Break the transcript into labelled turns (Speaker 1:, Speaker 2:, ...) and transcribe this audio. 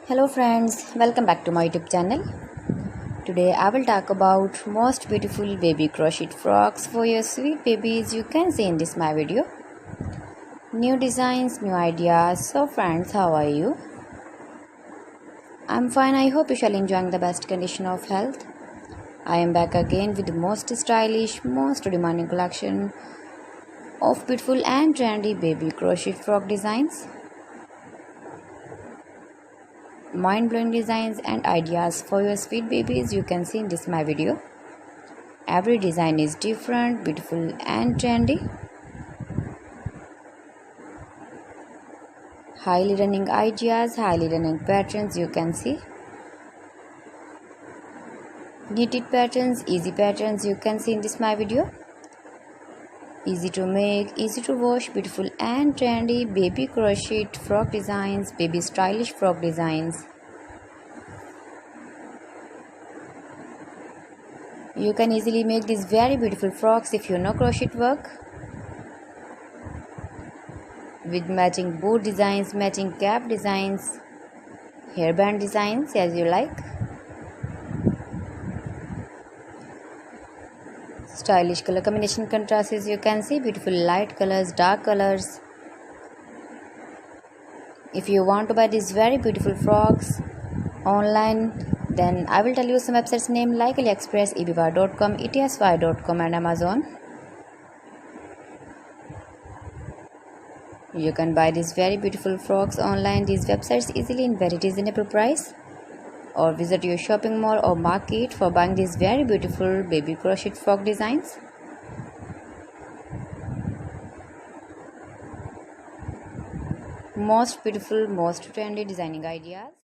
Speaker 1: Hello friends, welcome back to my YouTube channel. Today I will talk about most beautiful baby crocheted frocks for your sweet babies. You can see in this my video. New designs, new ideas. So friends, how are you? I'm fine. I hope you shall enjoying the best condition of health. I am back again with the most stylish, most demanding collection of beautiful and trendy baby crochet frock designs. Mind-blowing designs and ideas for your sweet babies you can see in this my video. Every design is different, beautiful and trendy. Highly running ideas, highly running patterns you can see. Knitted patterns, easy patterns you can see in this my video. Easy to make, easy to wash, beautiful and trendy baby crochet frock designs, baby stylish frock designs. You can easily make these very beautiful frocks if you know crochet work. With matching boot designs, matching cap designs, hairband designs as you like. Stylish color combination contrasts you can see, beautiful light colors, dark colors. If you want to buy these very beautiful frocks online, then I will tell you some websites name like AliExpress, eBay.com, etsy.com and Amazon. You can buy these very beautiful frocks online, these websites easily in very reasonable price. Or visit your shopping mall or market for buying these very beautiful baby crochet frock designs. Most beautiful, most trendy designing ideas.